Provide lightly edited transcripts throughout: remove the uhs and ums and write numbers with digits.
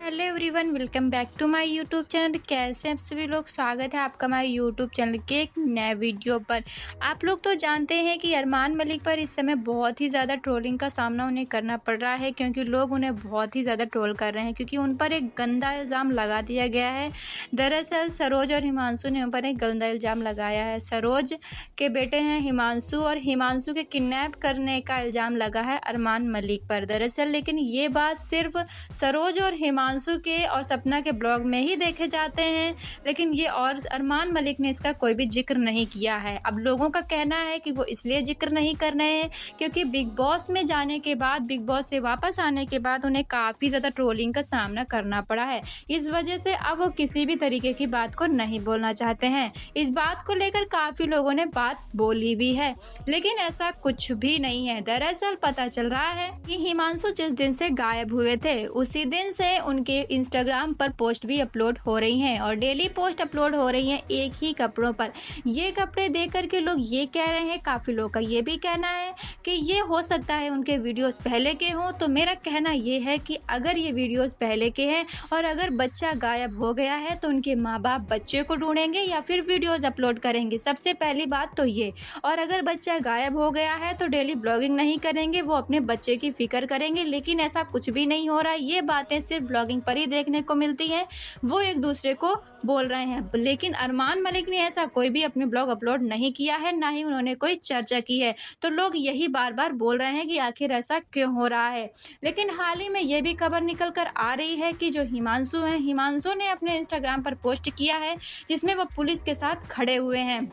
Hello everyone, welcome back to my YouTube channel. कैसे हैं आप सभी लोग? स्वागत है आपका हमारे यूट्यूब चैनल के एक नए वीडियो पर। आप लोग तो जानते हैं कि अरमान मलिक पर इस समय बहुत ही ज़्यादा ट्रोलिंग का सामना उन्हें करना पड़ रहा है, क्योंकि लोग उन्हें बहुत ही ज़्यादा ट्रोल कर रहे हैं, क्योंकि उन पर एक गंदा इल्ज़ाम लगा दिया गया है। दरअसल सरोज और हिमांशु ने उन पर एक गंदा इल्ज़ाम लगाया है। सरोज के बेटे हैं हिमांशु, और हिमांशु के किडनैप करने का इल्ज़ाम लगा है अरमान मलिक पर। दरअसल लेकिन ये बात सिर्फ सरोज और हिमांशु के और सपना के ब्लॉग में ही देखे जाते हैं, लेकिन ये और अरमान मलिक ने इसका कोई भी जिक्र नहीं किया है। अब लोगों का कहना है कि वो इसलिए जिक्र नहीं कर रहे हैं क्योंकि बिग बॉस में जाने के बाद, बिग बॉस से वापस आने के बाद उन्हें काफ़ी ज़्यादा ट्रोलिंग का सामना करना पड़ा है। इस वजह से अब वो किसी भी तरीके की बात को नहीं बोलना चाहते हैं। इस बात को लेकर काफ़ी लोगों ने बात बोली भी है, लेकिन ऐसा कुछ भी नहीं है। दरअसल पता चल रहा है कि हिमांशु जिस दिन से गायब हुए थे उसी दिन से उनके इंस्टाग्राम पर पोस्ट भी अपलोड हो रही हैं, और डेली पोस्ट अपलोड हो रही हैं एक ही कपड़ों पर। ये कपड़े देख करके लोग ये कह रहे हैं, काफ़ी लोग का ये भी कहना है कि ये हो सकता है उनके वीडियोस पहले के हों। तो मेरा कहना ये है कि अगर ये वीडियोस पहले के हैं और अगर बच्चा गायब हो गया है तो उनके माँ बाप बच्चे को ढूंढेंगे या फिर वीडियोज़ अपलोड करेंगे। सबसे पहली बात तो ये। और अगर बच्चा गायब हो गया है तो डेली ब्लॉगिंग नहीं करेंगे, वो अपने बच्चे की फिक्र करेंगे। लेकिन ऐसा कुछ भी नहीं हो रहा है। ये बातें सिर्फ ब्लॉगिंग पर ही देखने को मिलती है, वो एक दूसरे को बोल रहे हैं। लेकिन अरमान मलिक ने ऐसा कोई भी अपने ब्लॉग अपलोड नहीं किया है, ना ही उन्होंने कोई चर्चा की है। तो लोग यही बार बार बोल रहे हैं कि आखिर ऐसा क्यों हो रहा है। लेकिन हाल ही में ये भी खबर निकल कर आ रही है कि जो हिमांशु हैं, हिमांशु ने अपने इंस्टाग्राम पर पोस्ट किया है जिसमें वो पुलिस के साथ खड़े हुए हैं।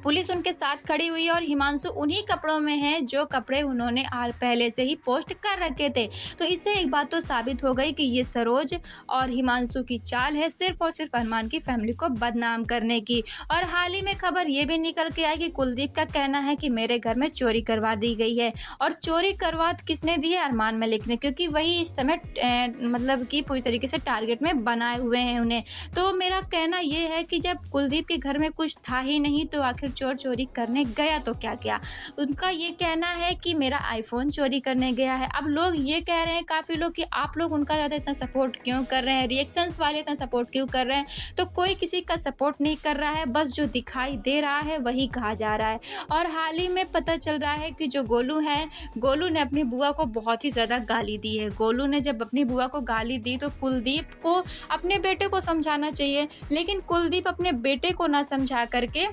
पुलिस उनके साथ खड़ी हुई है और हिमांशु उन्हीं कपड़ों में है जो कपड़े उन्होंने पहले से ही पोस्ट कर रखे थे। तो इससे एक बात तो साबित हो गई कि ये सरोज और हिमांशु की चाल है, सिर्फ और सिर्फ अरमान की फैमिली को बदनाम करने की। और हाल ही में खबर ये भी निकल के आई कि कुलदीप का कहना है कि मेरे घर में चोरी करवा दी गई है। और चोरी करवा किसने दी है? अरमान मलिक ने, क्योंकि वही इस समय मतलब कि पूरी तरीके से टारगेट में बनाए हुए हैं उन्हें। तो मेरा कहना ये है कि जब कुलदीप के घर में कुछ था ही नहीं तो आखिर चोर चोरी करने गया तो क्या किया? उनका ये कहना है कि मेरा आईफोन चोरी करने गया है। अब लोग ये कह रहे हैं काफ़ी लोग कि आप लोग उनका ज़्यादा इतना सपोर्ट क्यों कर रहे हैं, रिएक्शंस वाले इतना सपोर्ट क्यों कर रहे हैं? तो कोई किसी का सपोर्ट नहीं कर रहा है, बस जो दिखाई दे रहा है वही कहा जा रहा है। और हाल ही में पता चल रहा है कि जो गोलू है, गोलू ने अपनी बुआ को बहुत ही ज़्यादा गाली दी है। गोलू ने जब अपनी बुआ को गाली दी तो कुलदीप को अपने बेटे को समझाना चाहिए, लेकिन कुलदीप अपने बेटे को ना समझा करके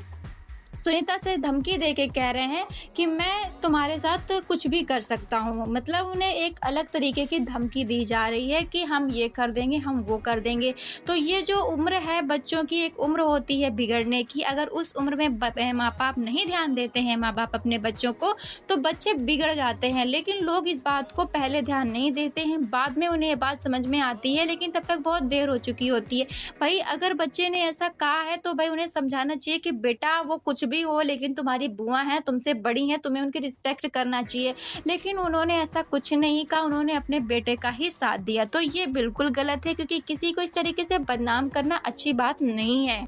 सुनीता से धमकी देके कह रहे हैं कि मैं तुम्हारे साथ कुछ भी कर सकता हूँ। मतलब उन्हें एक अलग तरीके की धमकी दी जा रही है कि हम ये कर देंगे, हम वो कर देंगे। तो ये जो उम्र है बच्चों की, एक उम्र होती है बिगड़ने की। अगर उस उम्र में माँ बाप नहीं ध्यान देते हैं, माँ बाप अपने बच्चों को, तो बच्चे बिगड़ जाते हैं। लेकिन लोग इस बात को पहले ध्यान नहीं देते हैं, बाद में उन्हें ये बात समझ में आती है, लेकिन तब तक बहुत देर हो चुकी होती है। भाई अगर बच्चे ने ऐसा कहा है तो भाई उन्हें समझाना चाहिए कि बेटा वो कुछ भी हो, लेकिन तुम्हारी बुआ हैं, तुमसे बड़ी हैं, तुम्हें उनकी रिस्पेक्ट करना चाहिए। लेकिन उन्होंने ऐसा कुछ नहीं कहा, उन्होंने अपने बेटे का ही साथ दिया। तो ये बिल्कुल गलत है, क्योंकि किसी को इस तरीके से बदनाम करना अच्छी बात नहीं है।